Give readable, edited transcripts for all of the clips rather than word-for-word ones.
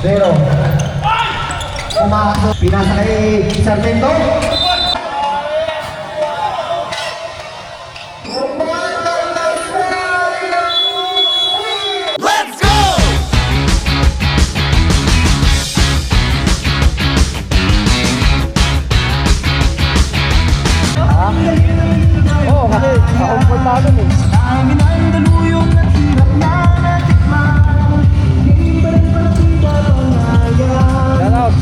Pero pumasok, pinasa kay Sargento. Oo, kasi komportado eh. Shout out.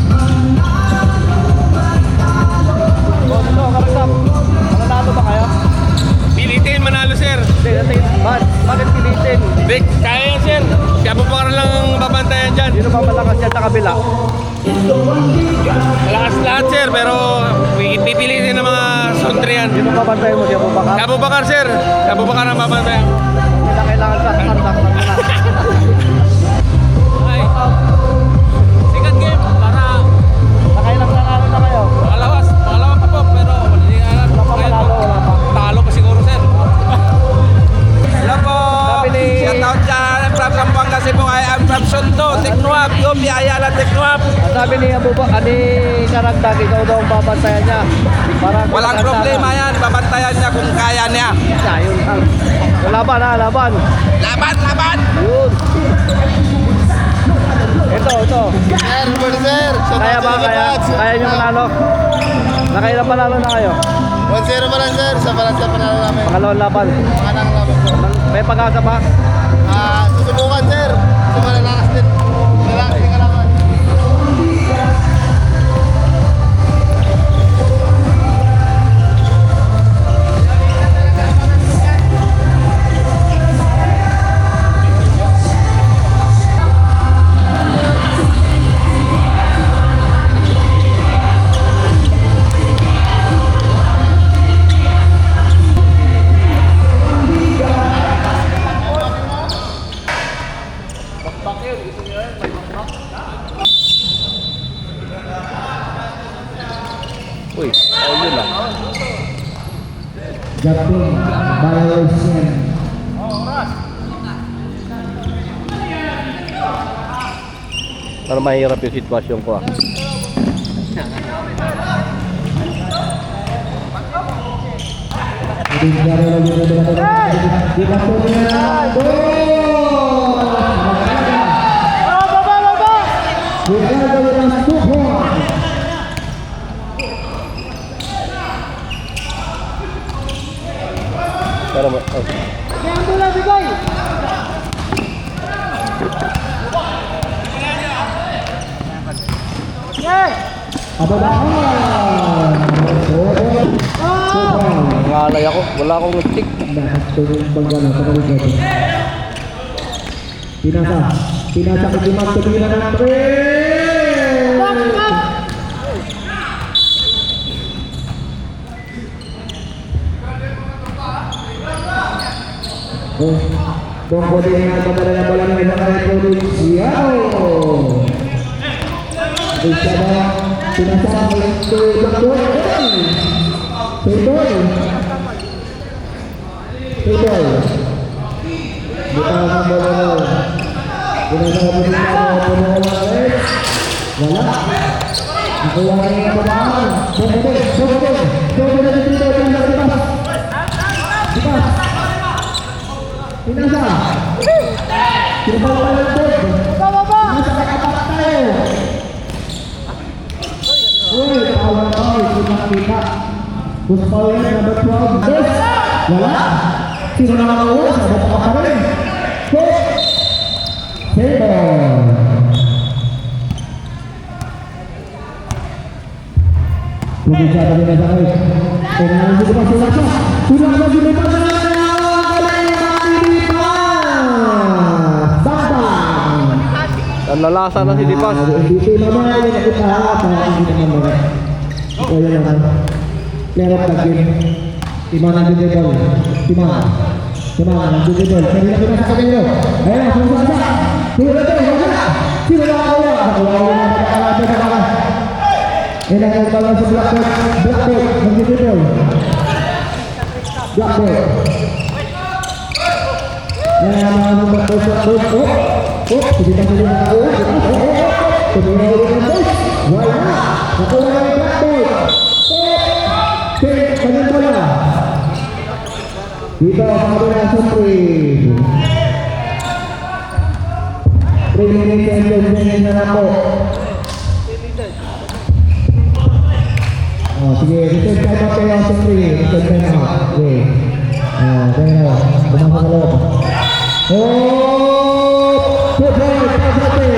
Oh, ito, karasap. Mananalo ba kayo? Pilitin, manalo sir. Hindi, natin. Bakit pilitin? Hindi, kaya yan sir. Kaya Abubakar lang ang babantayan dyan. Sino ba malakas yan sa kabila? Malakas lahat sir, pero pipilitin ng mga sontri yan. Sino ba bantayan mo? Si Abubakar? Kaya Abubakar sir. Kaya Abubakar ang babantayan. Kailangan sa karasap na. Ay, sikat game para Nakailang nanalo na kayo? pangalawa pa po, pero hindi na alam. Wala pa manalo, wala pa. Talo pa siguro sir. Hello po! Sabi ni... Shout out dyan! I'm from Zamboanga Cebu. I'm from Sunto, Teknoab. Yung Ayala Teknoab. Ang sabi ni Abubakar, ni Karagdag, ikaw daw ang babantayan niya. Parang Walang problema yan. Babantayan niya kung kaya niya. Yun lang. Laban ha, laban. Laban! Laban! Yun. Ito. Sir, Kaya ba? Kaya nyo manalo? Nakailang panalo na kayo? 1-0 pa lang sir, sa balansa panalo namin. Pangalawang laban. Pangalang namin po. May pag-asa pa? Susubukan sir, sumalakas din. Lalaki ka naman. Uy, yun lang. Jumping violation. Para mahirap yung sitwasyon ko ah. Para ma... Oh. Nangalay ako, wala akong stick. Pinasa kejimat kebilan ng 3. Bongko din ang pagdala ng bola ng isang Provinciano. Bisa ba pinasa ke Blackboard? Payboy. Buka ang bola. Pinasa ng Provinciano. Wala. Nakuha niya ang pabaan. Bongko din dito. Dipas. Pinasa. Pinasa ng board. Pinasa kakapat tayo. Uy, awal tayo. Kita. Push power number 12. Yes. Wala. Sino na makakuha? Sabot pa pa rin. Push. Table. Pembicara dengan baik. Dengan juga sudah lagi lepas. Ang lalasa na si Dipas. Dito naman ay nakita para hindi naman ba. Kaya naman. Lewat lagi. Timana dito. Timana dito. Kaya kita sa kanila. Ayan, susunod na. Tira dito. Sino na ako? Ini ang balas sa Blackboard. Nandito. Blackboard. Ayan, mga number 4. Kita dulu. Nakuha na yung blackboard. Kanyang bola. Dito, kabila sa 3. 3 minutes and 10 seconds na lang po. Oh, sige, return time out kayo sa 3. Return time out. Okay. Kaya na. Pumasok sa loob. Oh! Good ball! Pass natin!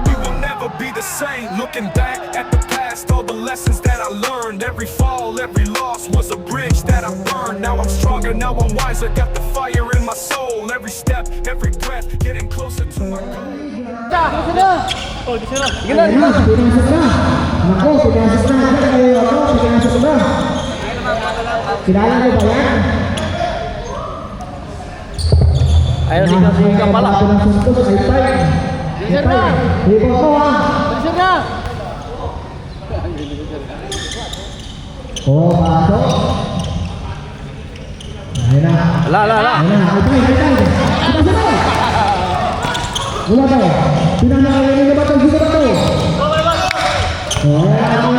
We will never be the same. Looking back at the past, all the lessons that I learned. Every fall, every loss was a bridge that I burned. Now I'm stronger, now I'm wiser. Got the fire in my soul. Every step, every breath, getting closer to my goal. Sige na, pinasok na. Ako, pinasok na. Ako, pinasok na. Kilala mo ba yan? Ayun, sigaw pala. Ako ng suntos, ay tayo. Bilisan na. Hipo ko ha. Bilisan na. Oh, pasok. Ayun na. Ala. Ayun na, ay tayo. Pinasok na. Wala ba? Pinanakainin na ba ito? Sino ba ito? Oh, ang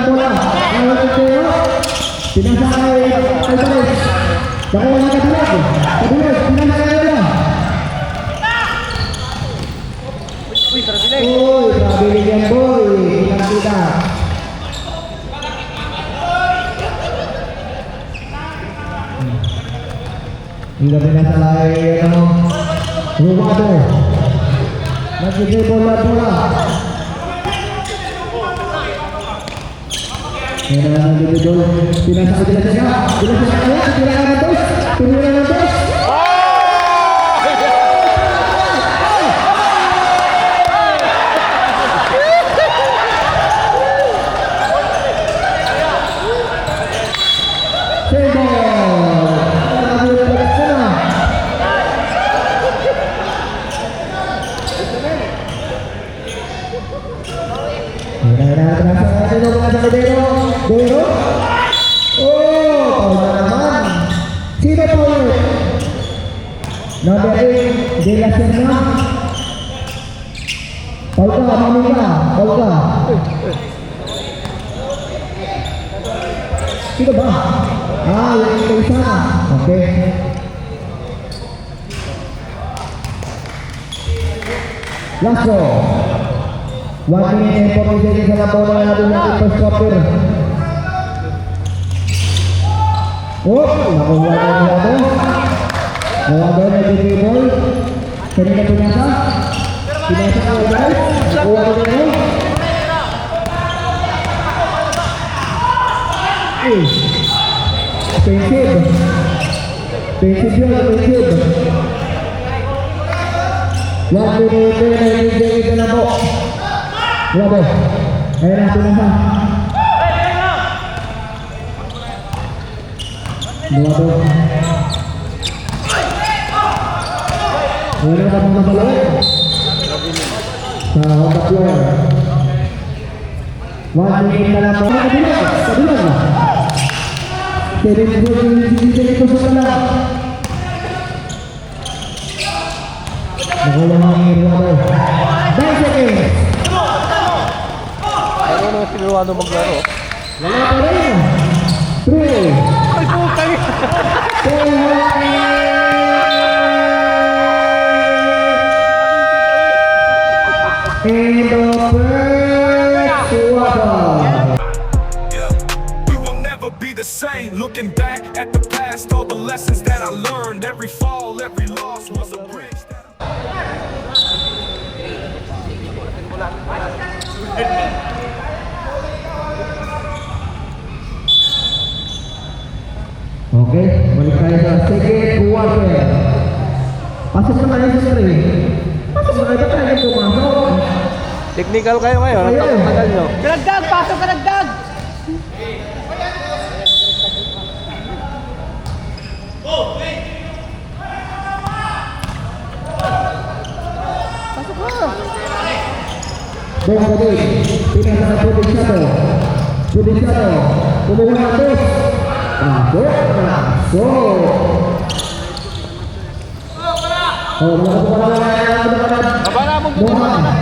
bola. Pinasakay. Ay tayo. Nakuha na katulag. Katulag, pinasakay na. Uy, Brasileñ. Uy, grabe rin yan, boy. Kita-kita. Hindi na pinasalay, Rumado. Nag-dribble na bola. Yan na nag-dribble. Pinasakay sila siya. Pinasakay ng dos. Pinira ng dos. Dero. Oh, Paul na naman. Sino Paul? Number 8, De La Serna. Paul ka, mami ka. Paul ka. Sino ba? Yung ito isa. Okay. Last row. 1 minute and 40 seconds na lang po na natin yung first quarter. Oh, nakuha na nila ito. Nawado na yung dribble. Kanina pinasa. Pinasa ka guys. Nakuha na nila. Offensive. Offensive yun, offensive. 1 minute and 90 seconds na lang po. Wala. Ayan na, pinasa. Wala. Ayan na, kapag napalawin. Sa Honda player. 1 minute na lang po. Kabilang na. Sinigil ito sa kala. Nakuha ng Ruado. 10 seconds. Ano si Ruado maglaro? Wala pa rin. 3. Ay, putang. And the first quarter. We will never be the same. Looking back at the past, all the lessons that I learned. Every fall, every loss was a bridge that Okay, balik tayo sa second quarter. Pasok na tayo sa 3. Pasok na tayo, tayo pumasok. Technical kayo ngayon. Ang tagal nyo. Karagdag! Pasok karagdag! Pasok ka! Bong Gabi, pinasa na Provinciano. Provinciano, kumuha na dos. Pasok. Oh, wala. Baba na, baba na.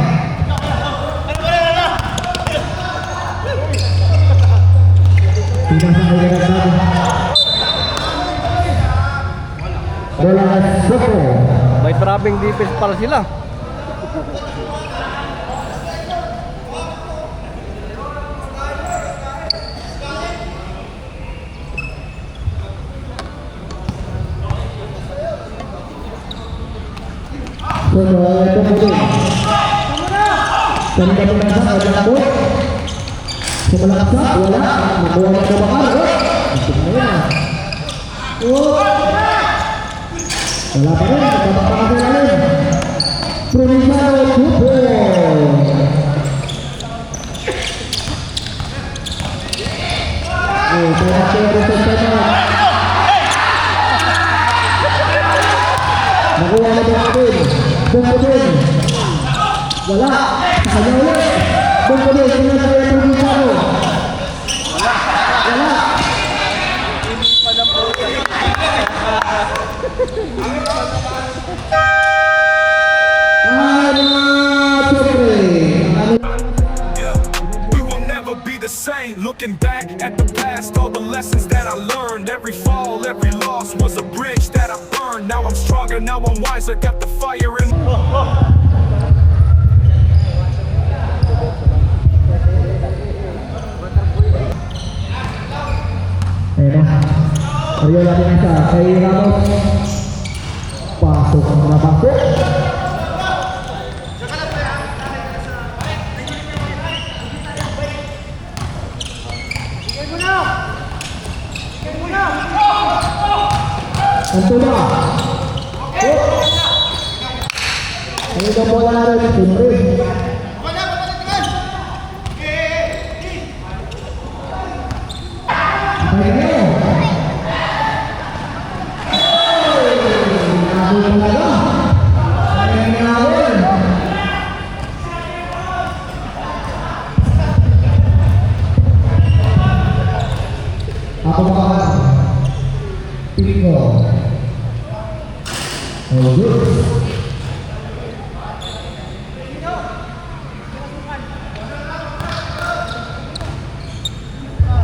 Bola Soko. May trapping defense para sila. Bola Soko. Kanina pinasa ada takut. Sebelah kapsa, wala. Nakuha na ito bakal. Masuk na yan. Wala pa rin. Dapat pa kasi namin. Provinciano Football. Nakuha na ito bakal. Bungkudin. Wala. Kanya ulit. Bungkudin. Sinasaya ang Provinciano. Wala. Yeah, we will never be the same. Looking back at the past, all the lessons that I learned. Every fall, every loss was a bridge that I burned. Now I'm stronger, now I'm wiser. Got the fire in. Ayan na. Mario lagi na siya. Kay Ramos. Pasok na pasok. Antuna. Ang ito bola na rin. Sumrin. Ako bakal Pico. Oh, good.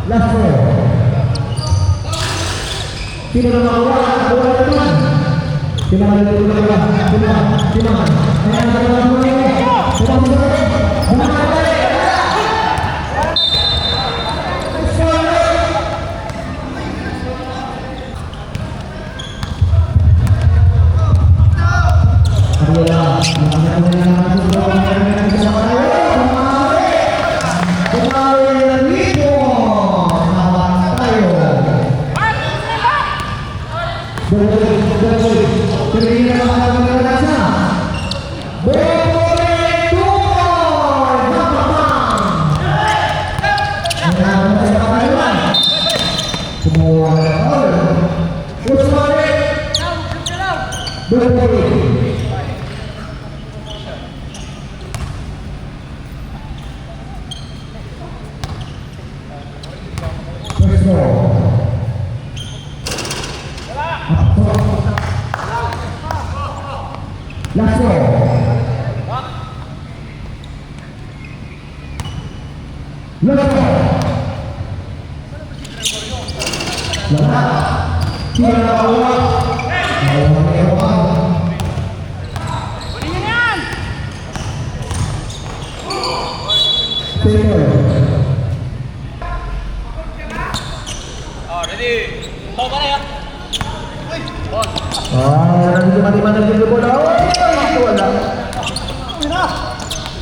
Last four. Sino na makawa? Bola naman. Sino na makawa? Sino? Ayan,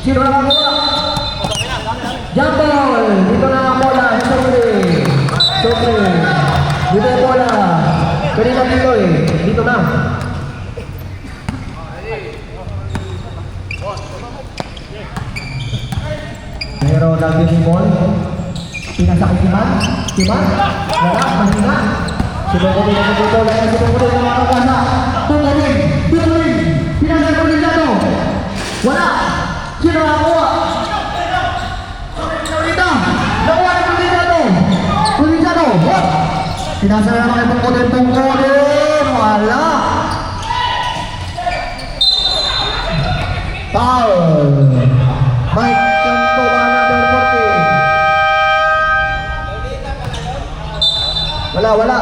Sino na makakuha? Jump ball! Dito na ang bola. Sopre. Dito ang bola. Pwede na dito eh. Dito na. Pero lagi si Mon. Pinasakit si Man. Si Man. Wala. Mahina. Sinunod na dito. Sinunod na mga kasa. Tutuloy. Pinasakit ulit na to. Wala. Sino nakakuha? Nakuha ni Provinciano. Provinciano. Pinasa na naman itong kodin. Wala. wala.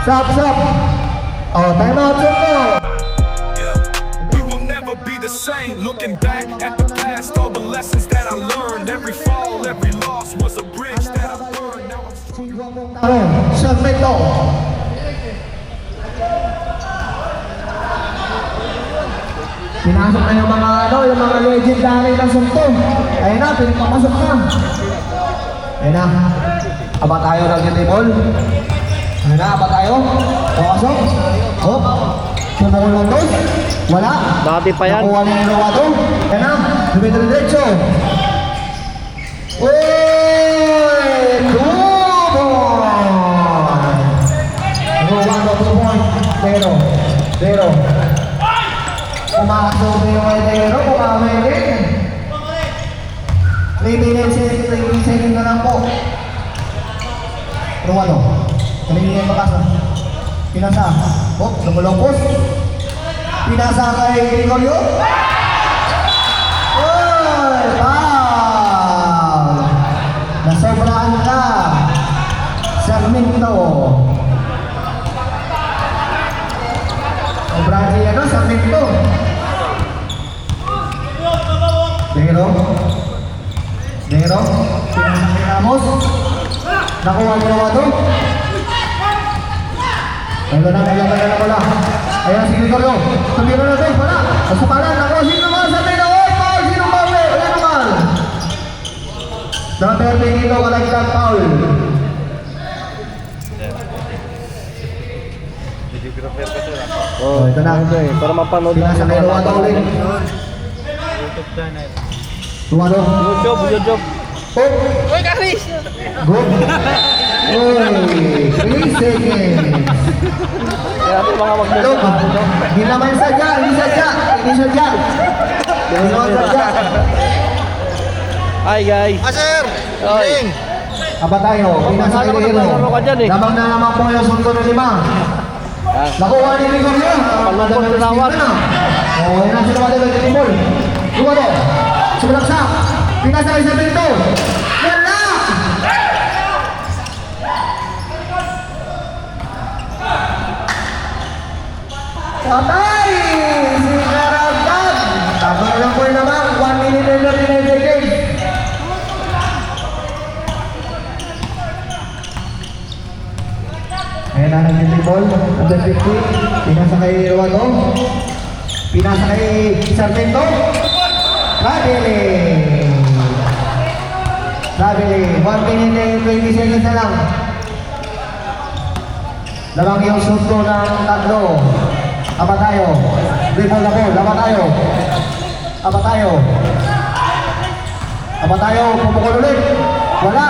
Stop. Oh, time out, Sunto. We will never be the same. Looking back at the past, all the lessons that I learned. Every fall, every loss was a bridge that I burned. Now I'm strong. Sarmento. Pinasok na yung mga legendary ng Sunto. Ayun na, pinipapasok na. Ayun na. Aba tayo ng table. Ayun na, aba tayo. Pasok. Hop. Sumukuluntos. Wala. Dati pa yan. Nakuha na yung Rowato. Ayun na. Dumitro-diretso. Uy! 2 points! Rowato 2 points. Zero. Pumasok na yung Edero. Pukamay rin. 3 minutes na lang po. Rowato. 3 minutes makasa. Pinasa. Oh, lumulungkos. Pinasa kay Gregorio. Uy! Foul! Nasobraan ka. Sarmiento. Sobraan siya no, Sarmiento. Dero. Pinasa kay Ramos. Nakuha niya naman ito. Naglaban na wala. Ayan si Gregorio. Tumiro na ito. Wala. Masupalan. Nakuha. Sino naman sa Pino? Oy, foul. Sino foul? Wala naman. Number 20 ito. Kalagdag foul. Oh, ito na. Para mapanood Pinasa kay Ruwato ulit. Ruwato. YouTube. Oh. Uy, Karis! Good. Uy, 3 seconds. Kaya po mga Look, hindi naman sadya. Hi guys. Sir! Oy. Aba tayo, pinasa kay Laro ka dyan, eh. Lamang na naman po yung Sunto na 5. Nakuha ni Gregorio. Palungkot na tawag. Oh, yan ang sinawali ng Timol. Luwado. Sumalaksak. Pinasa kay Sarmiento. Wala! Patay! Si Karagdag! Tama na lang po yun naman. 1 minute and 39 seconds. Ayan na nag-dribble ball. Under 50. Pinasa kay Ruwato. Pinasa kay Sarmiento. Traveling. 1 minute and 20 seconds na lang. Lamang yung Sunto ng tatlo. Aba tayo. Dribble na ball. Aba tayo. Pumukul ulit. Wala.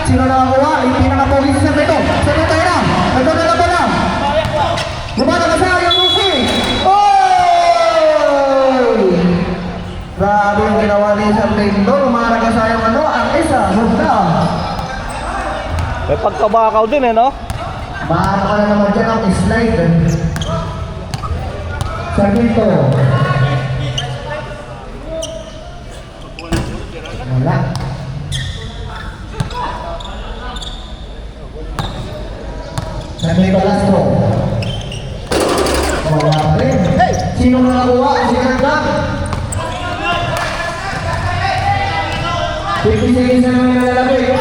Sino nakakuha? Hindi nakapogi si Sarmiento. Sarmiento yun na. Ito na lang pala. Lumatagasa yung Lucy. Oh! Grabe yung ginawa ni Sarmiento. Lumatagasa yung ang isa. Hugda. May pagkabakaw din no? Maano ka na naman dyan ang slide. Sarmiento. Wala. Sarmiento Lastro. Wala pa rin. Sino nakakuha? Si Karagdag. 50 seconds na naman nalalagay.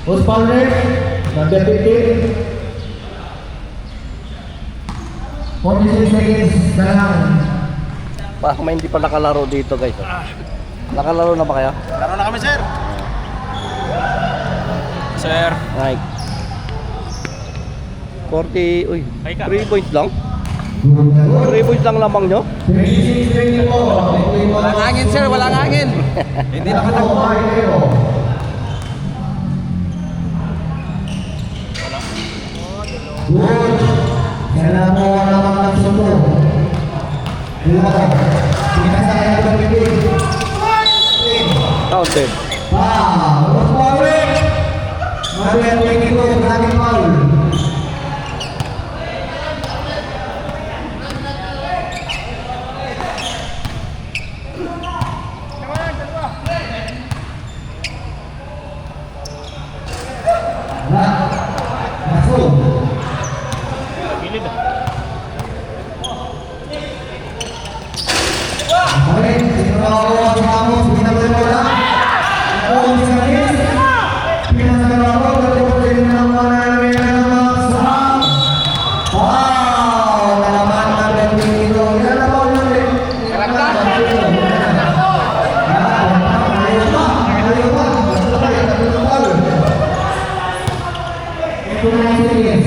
Post foul rin. Number 15. 46 seconds na lang. Parang may hindi pa nakalaro dito guys. Nakalaro na ba kaya? Laro na kami, sir! Sir! Right. 40, uy, 3 points lang? 3 points lang lamang nyo? 26-20 po. Walang hangin, sir! Walang hangin! Hindi nakatakbo. Good. Kailangan mo naman ng Sunto. Pinasa kaya ng bibig. Counted. Wow! Power! Manuel Mexico, maraming foul. Masuk. Baik, kita bawa kamu kita berbola. Oh, misalnya kita sekarang bertemu dengan nama Sam. Wow, nama dan itu ya nama orang. Itu serius.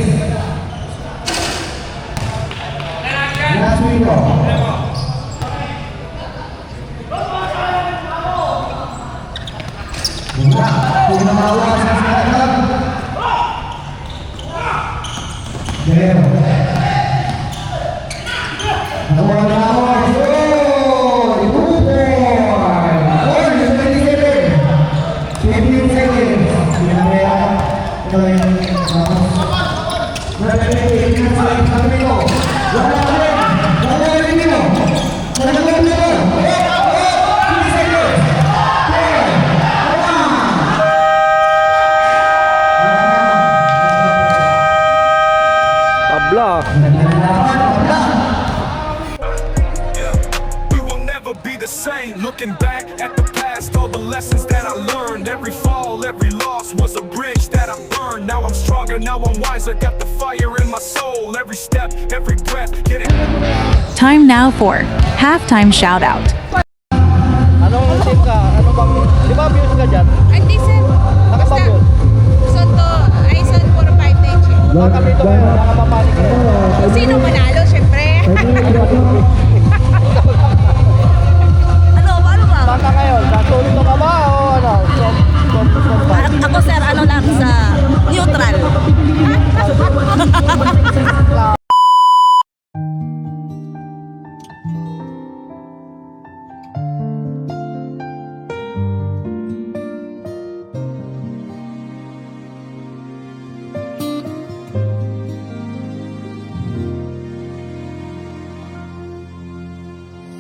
Last window. Kita bawa sekarang. Jero. Tabla. We will never be the same. Looking back at the past, all the lessons that I learned. Every fall, every loss was a bridge that I burned. Now I'm stronger, now I'm wiser. Got the fire in my soul. Every step, every breath, getting. Time now for halftime shoutout. Anong team ka? Ano bang... Di ba abuse ka dyan? Hindi sir. Nakapagod. Son to, ay son 4-5 na yun. Baka dito kayo nakapapanik ka. Sino manalo, syempre. Ano ba? Saan ka ngayon? Sa Tulito ka ba o ano? Ako sir, ano lang sa neutral.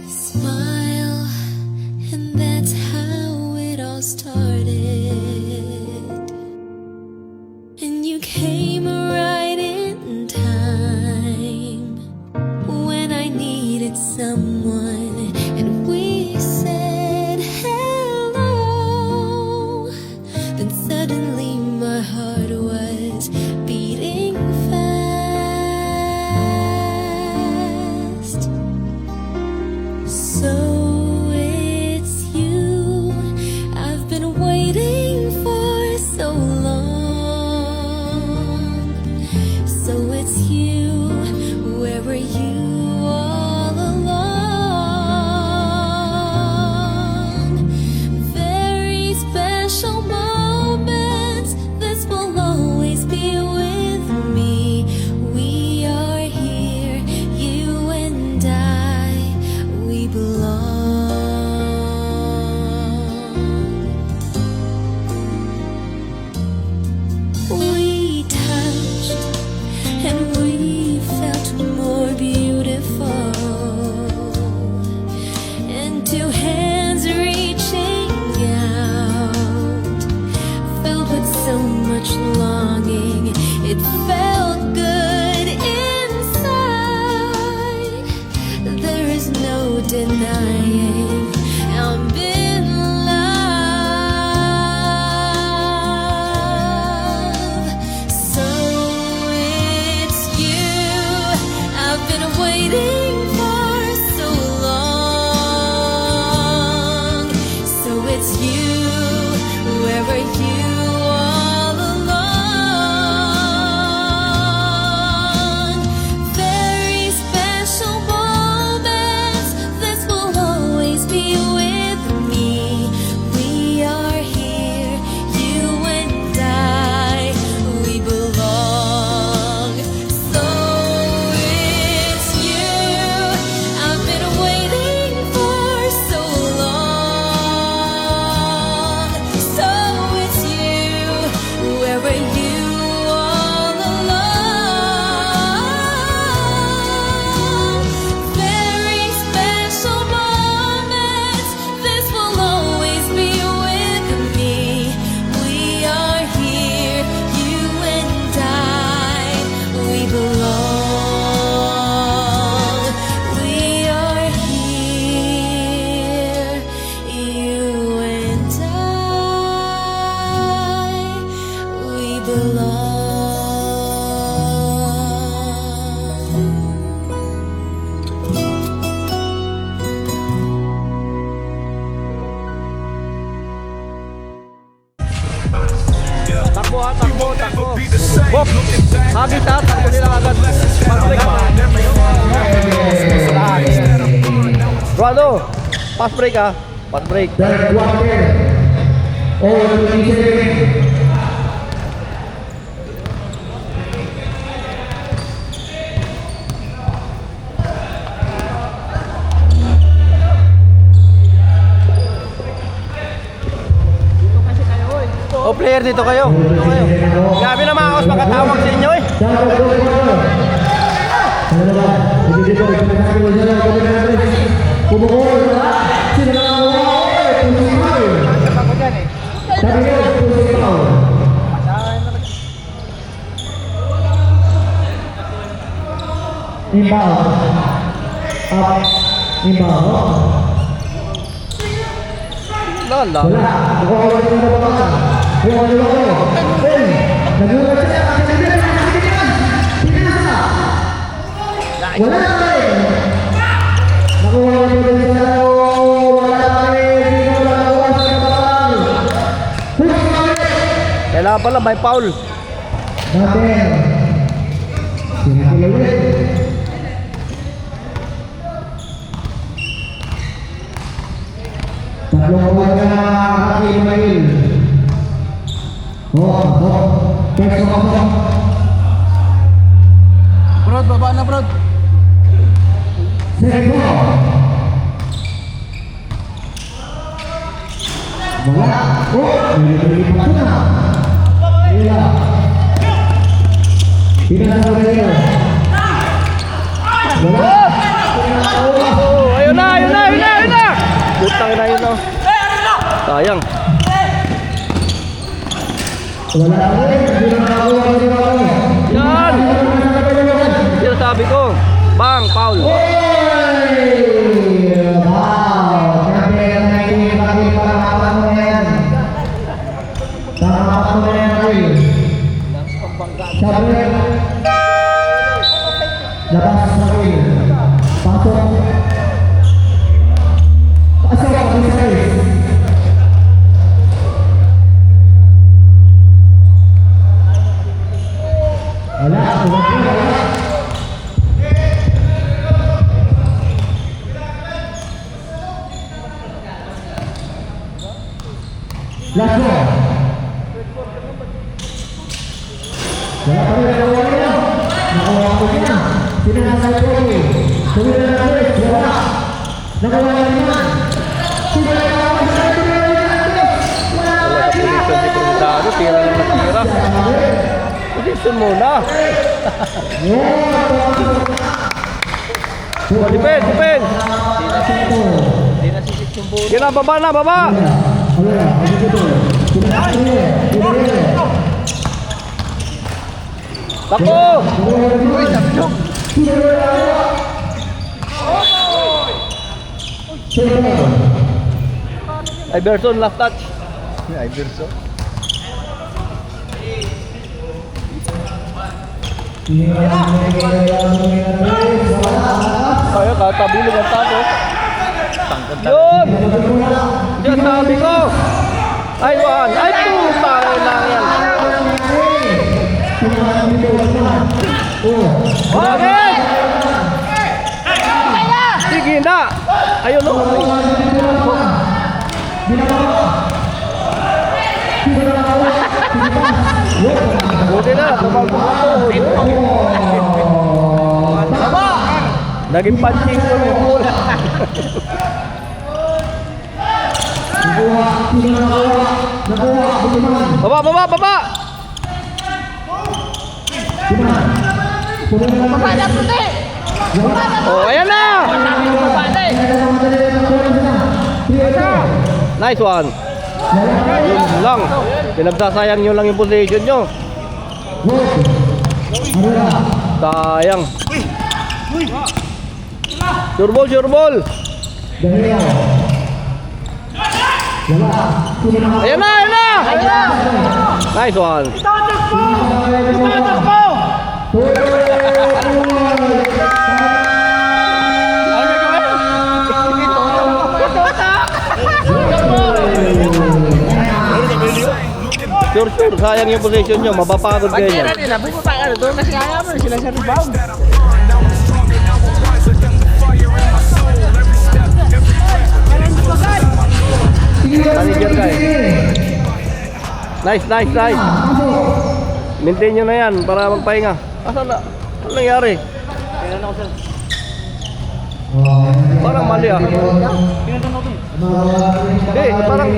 Smile, and that's how it all started. And you came right in time when I needed someone, and we said hello. Then suddenly my heart was beating fast. So it's you I've been waiting for so long. So it's you, where were you all along? Very special moments, this will always be with me. We are here, you and I, we belong. We touched and we felt more beautiful, and two hands reaching out, filled with so much longing. It felt good inside. There is no denying I'm in love. So it's you. belong. Takbo ha, takbo, takbo. Bop! Hagis ha, takbo nila agad. Pass-break pa. Rolando, pass-break ha. Pass-break. Third quarter. All 27. O player dito kayo. Dito kayo. Grabe na mga kaos, makatawag sa inyo eh. Inbound. Up. Inbound. Lala. Wala. Nakawala yung nababakan. Huwag nyo ako. Hey! Nagulat siya. Pinasa! Wala na rin. Nakuha ko din siya. Wala na rin. Dito na nakuha sa nababakan. Huwag na rin. Kailangan pala may foul. Natin. Sinakilawin. Tatlong buwan ka na Hakim Mail. First mo. Brod, baba na brod. Second mo. Wala. Nililipat ko na. Wala. Pinasa ko rin. Wala. Oh, ayun na, ayun na, ayun na, ayun na. Putang na yun oh. Sayang. Wala rin. Hindi na nakakuha ko rin ako. Yan. Yan sabi ko. Bang, foul. Wow! Grabe na yung pagkakapan mo na yan. Tama mo na yan, Will. Sabi, labas sa Will. Pasok. Pasok ang size. Wala, wala. Last ball. Wala pa rin nakuha nila. Nakuha ko nila. Sinasal ko rin. Tumila na ulit. Wala. Nakuha na naman. Tumila na naman. Wala sa position ni Prudado. Tira na tira. Position muna. Depend, depend. Kina, baba na, baba. Takbo! Iverson, last touch. Iverson. Kaya katabilig ang tapo. Yun! Diyan sabi ko. Ay, one. Ay, two. Tayo lang yan. Okay! Sige na! Ayun o. Buti na. Tumagputo. Naging punching ko yung bola. Baba, baba, baba! Baba na puti! Oh, ayan na! Nice one! Yun lang. Pinagsasayang nyo lang yung position nyo. Sayang. Sure ball, sure ball. Ayan na, ayan na! Nice one. Sure, sayang yung position nyo, mapapagod kayo niya. Manager guy. Nice. Maintain nyo na yan para magpahinga. Asan na? Ano nangyari? Parang mali ah. Hindi, parang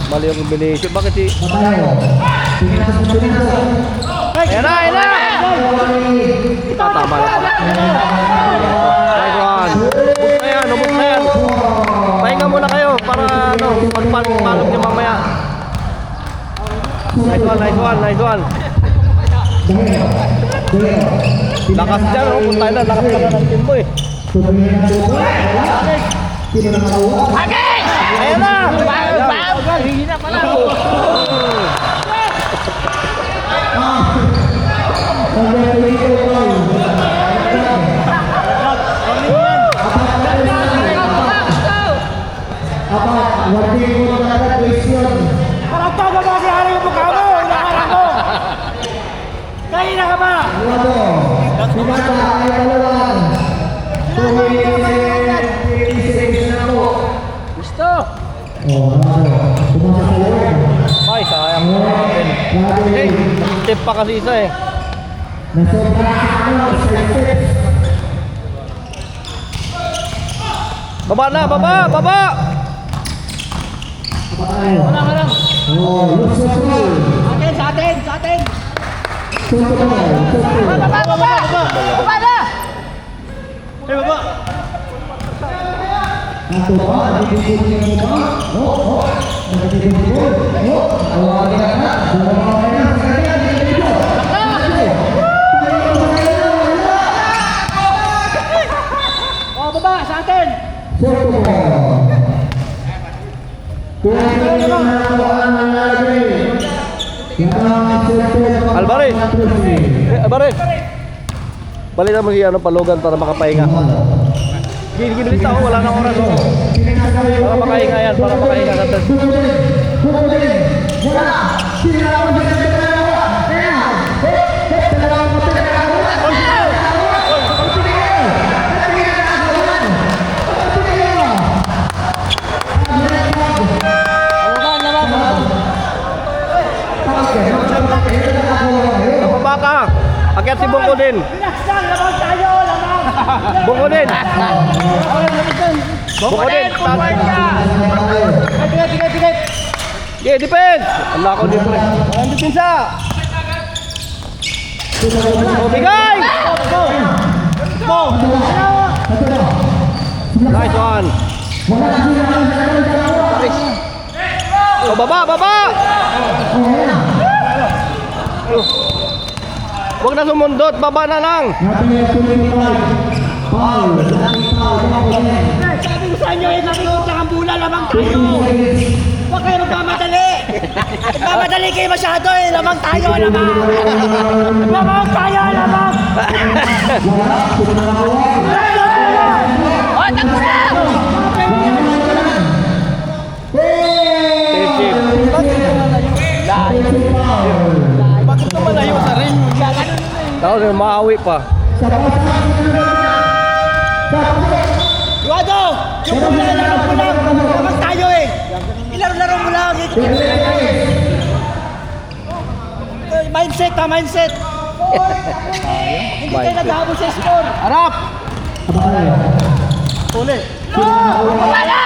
mali yung combination. Bakit si... Ayan na! Tama na pala. Nice one. Ubus na yan. Pahinga muna kayo para ano, pagpalog nyo mamaya. Nice one. Lakas dyan, oh. Punta na, lakas ka na ng team mo eh. Ayan na! Ay, sayang mo natin. Step pa kasi isa eh. Baba na, baba! Sa atin! Alvarez! Balitan mo siya palugan para makapahinga. Gibilis ako, wala nang oras. Para makahinga yan, para makahinga natin. Napabaka! Akyat si Bungko din! Bungko din! Okay, defense! Wala ako defense! Walang depensa! Bigay! Nice one! Oh, baba! Huwag na sumundot, baba na lang. Sabi ko sa inyo, nakikita kang bula lamang tayo. Huwag kayo magmamadali. Magmamadali kayo masyado eh. Lamang tayo. Lamang tayo. Oh, takbo na! Bakit ka malayo sa ring? Tapos maawi pa. Eduardo! Yung bula lamang tayo eh. Ilaro-laro mo lang. Mindset. Hindi kayo naghabol sa score. Harap! Uli. Wala!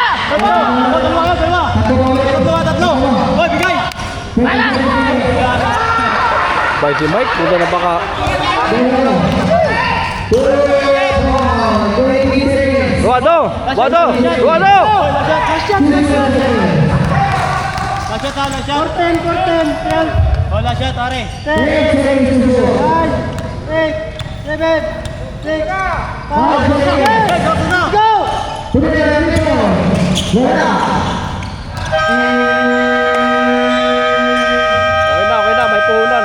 Tatlo. Hoy, bigay! Wala! By si Mike, punta na baka. Ruado! Wala siya, tare. 10, 9, 8, 7, 6, 5, go! Wala. Okay na, may puhunan.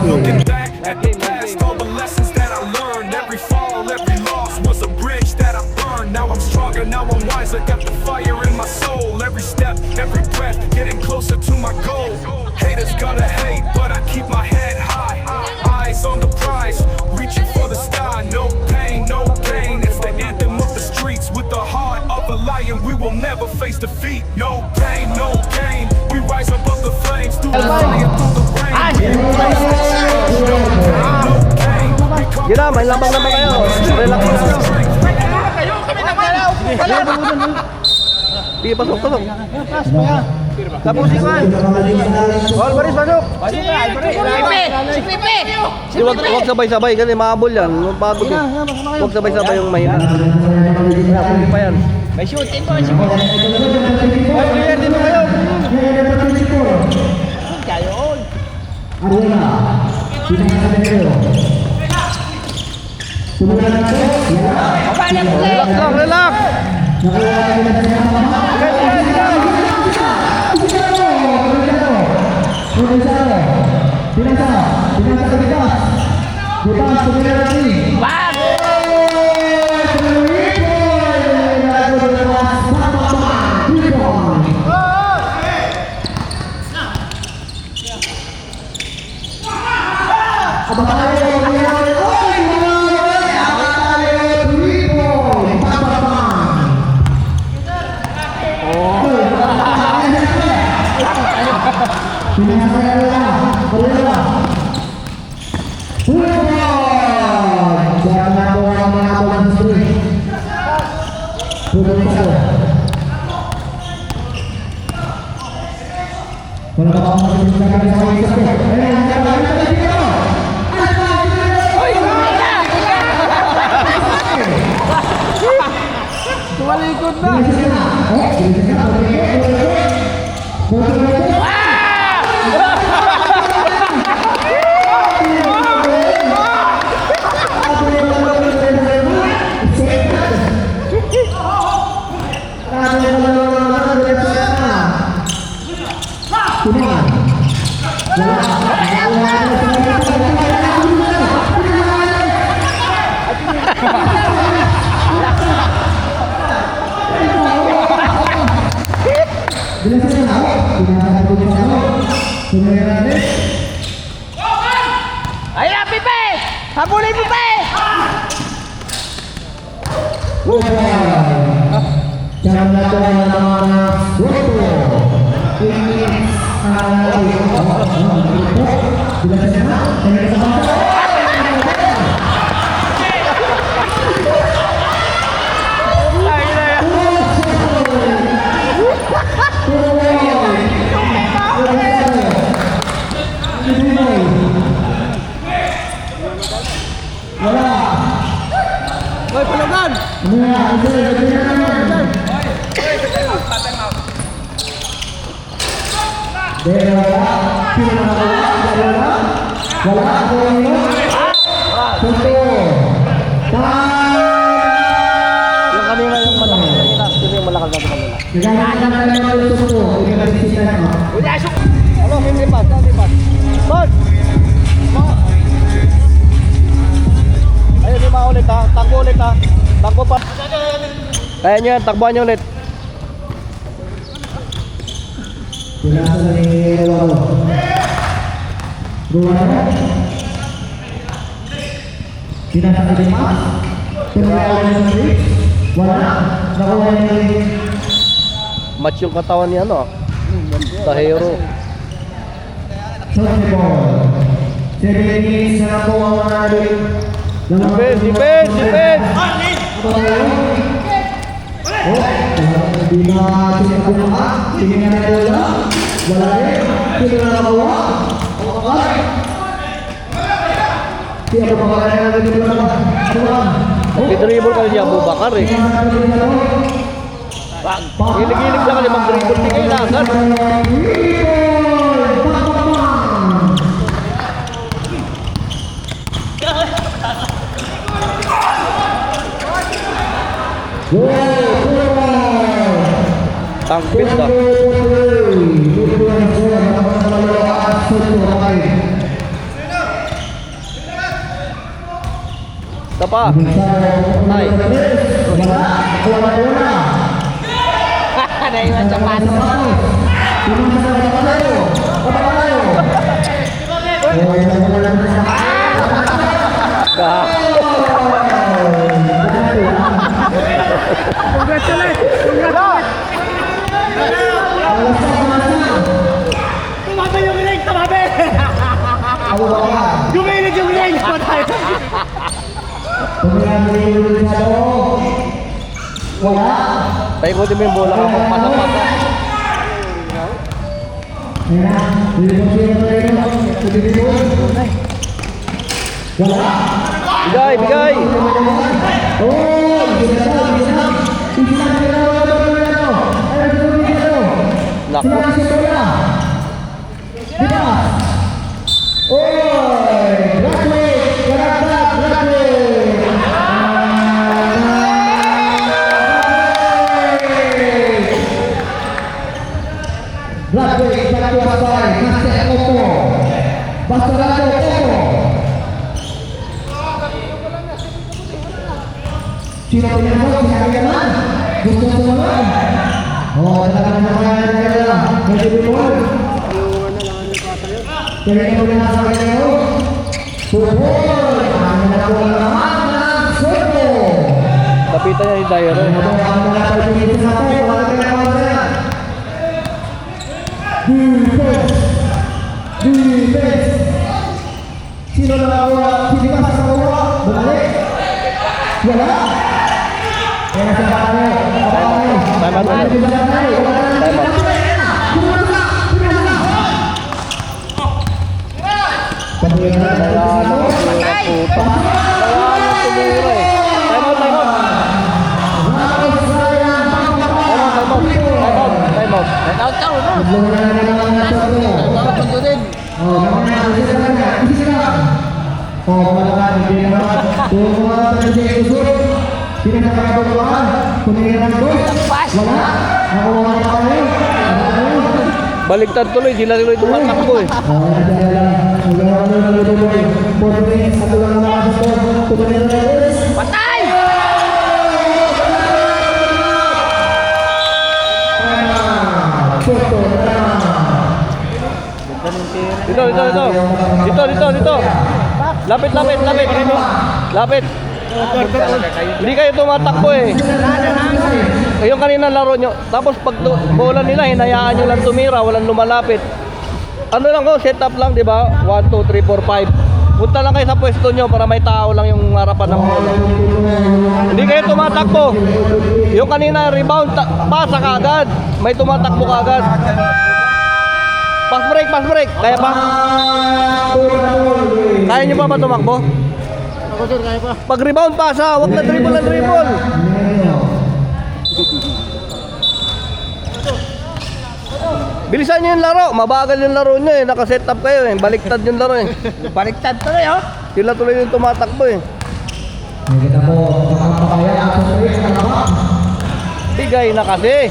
Looking back at the past, all the lessons that I learned. Every fall, every loss was a bridge that I burned. Now I'm stronger, now I'm wiser. Got the fire in my soul. Every step, every breath, getting closer to my goal. Haters gonna hate, but I keep my head high. Eyes on the prize, reaching for the sky. No pain, no gain. It's the anthem of the streets. With the heart of a lion, we will never face defeat. No pain, no gain. We rise above the flames through the fire, through the rain. No pain, become Yun na, may labang naman kayo. Relax na. Sige, pasok. Tapusin ko yan. Alvarez, pasok. Si Pipe! Di, wag sabay-sabay kasi mahabol yan. Pagod eh. Wag sabay-sabay yung mahina. Hindi pa yan. May shooting ko, si Pipe. Ay, clear dito kayo. Kayon. Arena. Relax lang, relax. Tumalikod na. Ay na, Pipe! Habulin, Pipe! Hoy, pulugan! Yung kanina yung malakal. Sino yung malakal na kanina? Ano, hindi pa. Start! Ayun, lima ulit ha. Takbo ulit ha. Takbo pa. Kaya nyo yan, takbuhan nyo ulit. Match yung katawan niya, no? Sa hero. 7 minutes na po ang natin. Defense! Hindi na sinakuha. Sige nga na wala. Wala rin. Sino na nakawa? Siya pa pa kaya natin dito na Di-dribble kasi si Abubakar eh. Gilig-gilig lang kasi mag-dribble. Di kailangan. Tangkit ah. Isa pa. Ay. Naiwan sa pato. Tumabi yung ring! Tumabi! Gumilig yung ring! Paikutin mo yung bola ka kung pasok-pasok. Bigay, bigay! Naku. Sino pinasok? Sino naman? Gusto ko naman. Oh, talagang nakakaya. Pwede mo mo. Kaya ito na sa kayo. Supol! Ang nalawa naman ng Soto! Lapitan niya yung diary. Ang nalapay sa atin. Wala ka na kaya. Defense! Defense! Sino nakakuha? Sino ba sa kakuha? Bumalik! Wala! Kaya sa kanya. Time out ulit. Time out. Baliktad tuloy, sila tuloy tumatakbo eh. Patay! Dito. Lapit. Lapit. Hindi kayo tumatakbo eh. Yung kanina laro nyo. Tapos pag bola nila, hinayaan nyo lang tumira, walang lumalapit. Ano lang ko, set up lang, di ba? 1, 2, 3, 4, 5. Punta lang kayo sa pwesto nyo para may tao lang yung harapan ng bola. Hindi kayo tumatakbo. Yung kanina rebound, pasa ka agad. May tumatakbo ka agad. Pass break. Kaya pa? Kaya nyo pa ba tumakbo? Pag rebound pasa, huwag na dribble. Bilisan nyo yung laro, mabagal yung laro nyo eh. Nakaset up kayo eh, baliktad yung laro eh. Baliktad tuloy, oh! Sila tuloy yung tumatakbo eh. Kita mo, makapakaya ako sa rin, Bigay na kasi.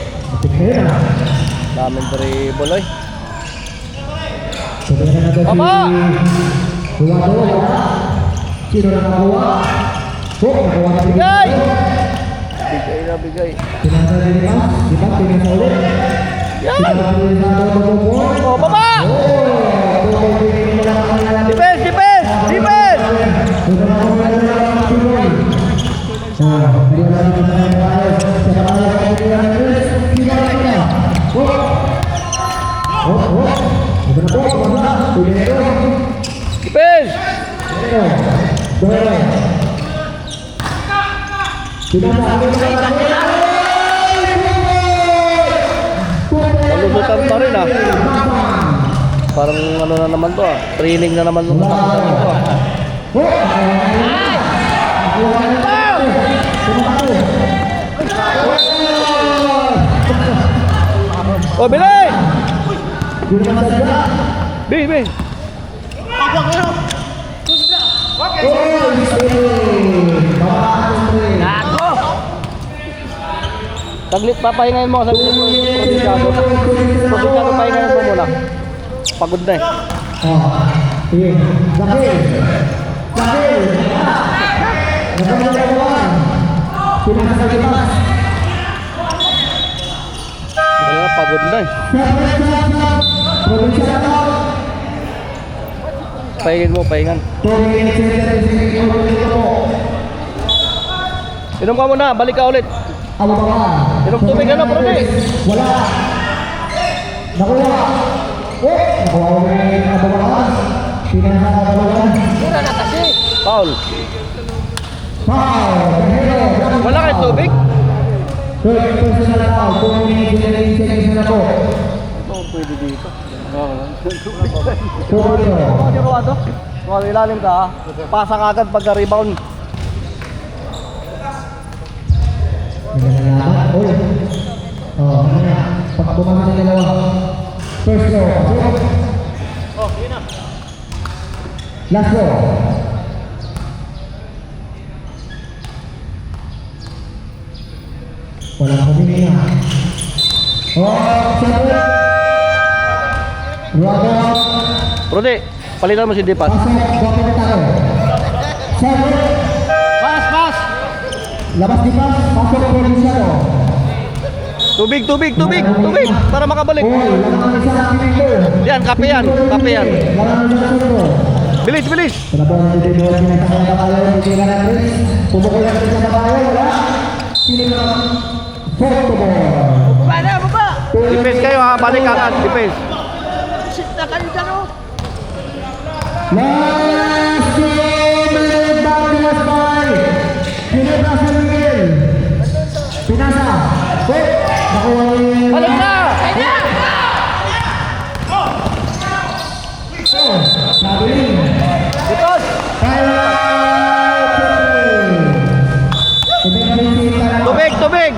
Daming dribble eh. Papa! Sino na nakakuha? Nakakuha na Bigay! Bigay. Di ba? Tingnan ulit. Yan! Oh, baba! Defense! Defense! Malusutan pa rin ah. Parang ano na naman to ah. Training na naman nung katakutan nito ah. Oh, bilay! Bi! Gago! Saglit, papahingayin mo. Saglit mo. Probinsado. Probinsado, pahingayin mo muna. Pagod na eh. Sige. Zakir. Zakir. Nagkakalawan. Pinasa sa lipas. Wala, pagod na eh. Provinciano. Pahingin mo, pahingan. Inom ka muna, balik ka ulit. Inom tubig ka na, Brody. Wala. Nakuha. Nakuha ko yung kababakan. Pinasa sa kababakan. Paul. Foul. Wala kayo tubig? Personal foul. Kung may seconds na po. Oo, pwede dito. Puro. Hindi ko ato. Kung ilalim ka, pasa ka agad pagka-rebound. Naglalakad. Uy. Pag bumama ng dalawa. First row. Last row. Walang pumili na. Sabi. Ruado. Brody, palitan mo si Dipas. Pasok. Guwapo na tayo. Sabi. Pas! Labas di pas. Pasok provinciano. Tubig! Para makabalik. Uy. Lalangan isa ng pinito. Yan, kape yan. Lalangan isa ng pinito. Bilis! Kenapa nanti dua binatang yang kabayo hindi ka natin? Pumukulan sa kabayo, wala? Sino na? Football. Baba! Defense kayo ha, balik agad. Defense. Sit na kayo dyan, oh. Last game, Douglas by Pinasa San Miguel. Pinasa. Wait. Nakuha yung... Balik na! Sabi. Dipas! Tubig!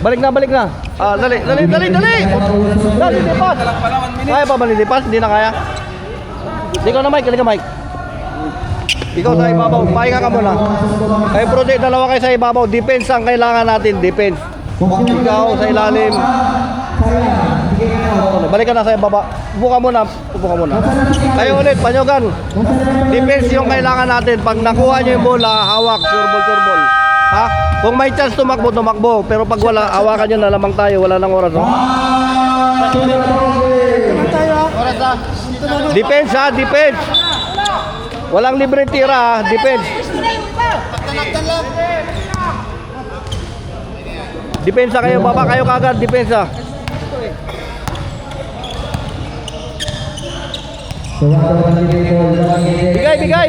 Balik na. Dali, Dipas! Kaya pa ba ni Dipas? Hindi na kaya? Ikaw na, Mike. Ikaw sa ibabaw, pahinga ka muna. Kayo project, dalawa kayo sa ibabaw. Defense ang kailangan natin, defense. Ikaw sa ilalim. Balik ka na sa baba. Upo ka muna. Kayo ulit, Panyogan. Defense yung kailangan natin. Pag nakuha nyo yung bola, hawak, sure ball. Ha? Kung may chance tumakbo. Pero pag wala, hawakan nyo na lamang tayo. Wala nang oras. Oh. Defense ha, defense. Walang libre tira ha, defense. Depensa kayo, baba kayo kagad, depensa.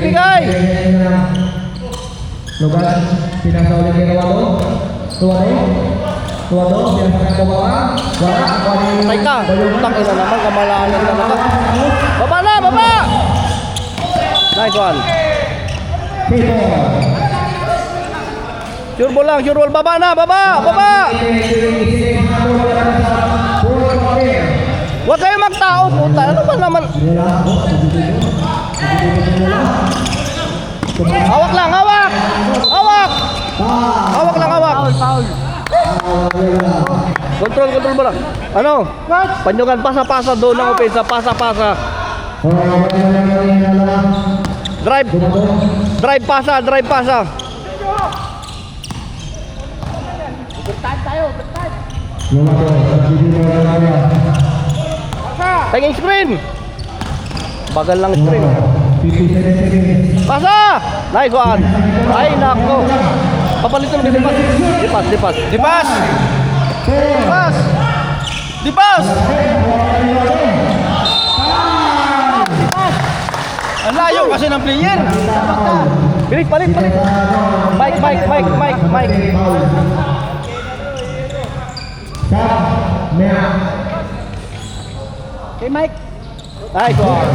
Bigay! Lugar, pinasa ulit kay Ruado. Ruado, pinasa kay baba. Tay ka, utang ina naman, kamalaan na naman. Baba! Nice one. Sure ball, baba! Huwag kayo magtao, puta. Ano ba naman? Hawak lang. Foul. Control mo lang. Ano? Panyogan, pasa-pasa doon ng opensa. Pasa. Drive, pasa. Tingin screen. Bagal lang screen. Pasa! Nice one. Ay, nako. Papalitan mo Dipas! Ang layo kasi ng player. Bilis, balik. Mike. Hey, Mike. Nice one.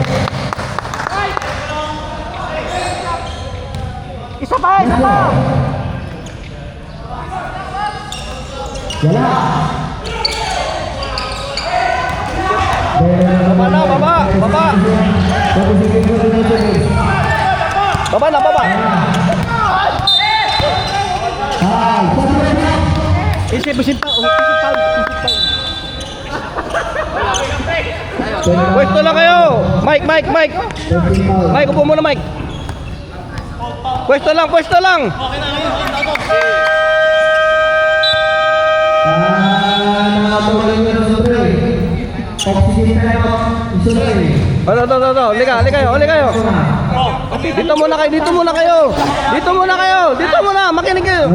Isa pa! Wala. Baba. Isip pa. Pwesto lang kayo. Mike. Mike, upo muna, Mike. Pwesto lang. Liga kayo. Dito muna kayo. Makinig kayo.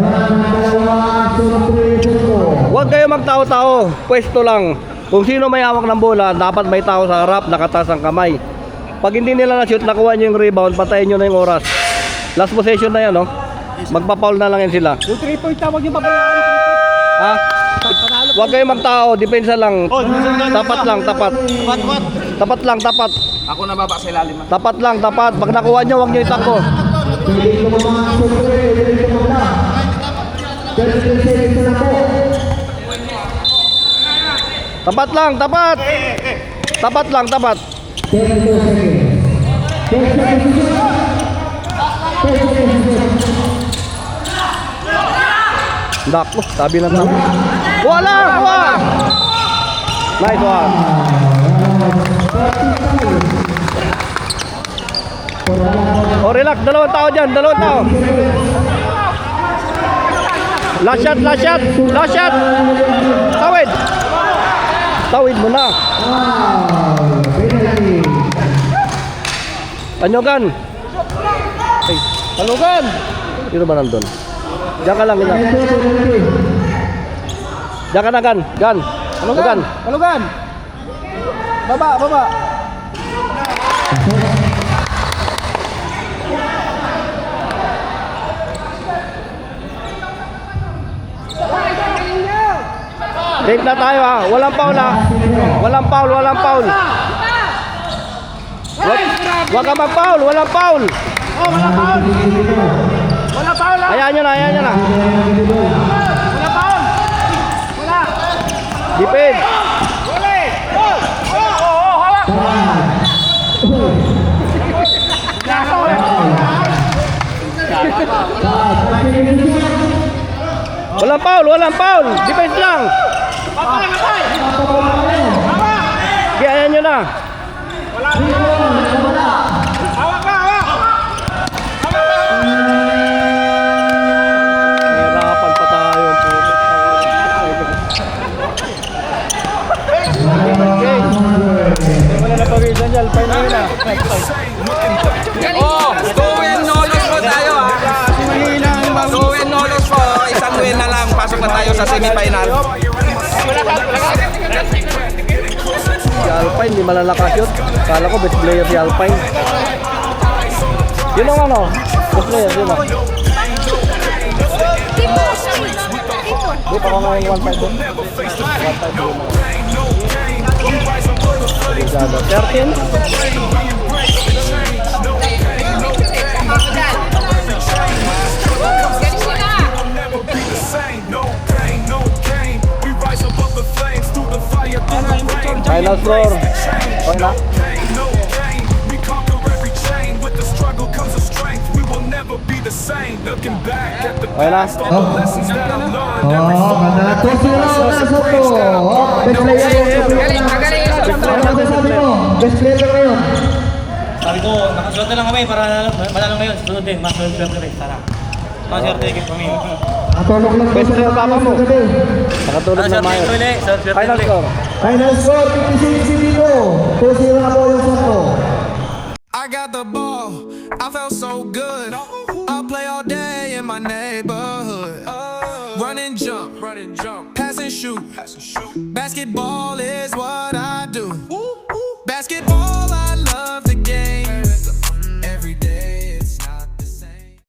Huwag kayo magtao-tao. Pwesto lang. Kung sino may hawak ng bola, dapat may tao sa harap, nakataas ang kamay. Pag hindi nila na-shoot, nakuha nyo yung rebound, patayin nyo na yung oras. Last possession na yan, no? Magpa-foul na lang yan sila. Yung 3 point tawag yung pabayaan. Ha? Huwag kayo magtao, depensa lang. Tapat lang. Ako na baba sa ilalim. Tapat lang. Pag nakuha nyo, huwag nyo itakbo. Tapat lang. Dako, sabi ng tao. Kuha! Nice one. Oh, relax. Dalawang tao dyan. Last shot. Tawid mo na. Tanyogan. Tanyogan. Sino ba nandun? Diyan ka lang. Diyan ka na, Gan. Talugan. Baba. Safe na tayo, ha. Walang foul. Huwag ka mag-foul. Walang foul. Wala foul. Hayaan nyo na. Wala foul. Wala. Defend. Hawak. Walang foul. Defense lang. Hayaan nyo na. Hirapan pa tayo. Wala na pawisan dyan. Alpine na yun, ha. Oh, 2-win no loss po tayo ha. 2-win no loss po. Isang win na lang. Pasok na tayo sa semifinal. Si Alpine, hindi malalakas yun. Kala ko best player si Alpine. Yun ang best player, yun ang. Di pa ko ngayon 1-5 doon. 1-5 doon. 13. Never be the same. No pain, no gain. We rise above the flames through the fire, through the rain. Final score. Okay na. No gain. We conquer every chain. With the struggle comes a strength. We will never be the same. Looking back at the Okay na. past, all the lessons that I learned. Every fall, Ganda. 2-0 na Soto. Best player. Best player ngayon. Sabi ko, nakasulat na lang kami para manalo ngayon. Sunod din, masunod kami. Tara. Maswerte kami. Natulog lang Best player papa mo. gabi. Nakatulog ng mayo. Final score. Final score, 56-0. 2-0 na po yung Soto. I got the ball, I felt so good. I'll play all day in my neighborhood. Run and jump, pass and shoot. Basketball is what I do. Basketball,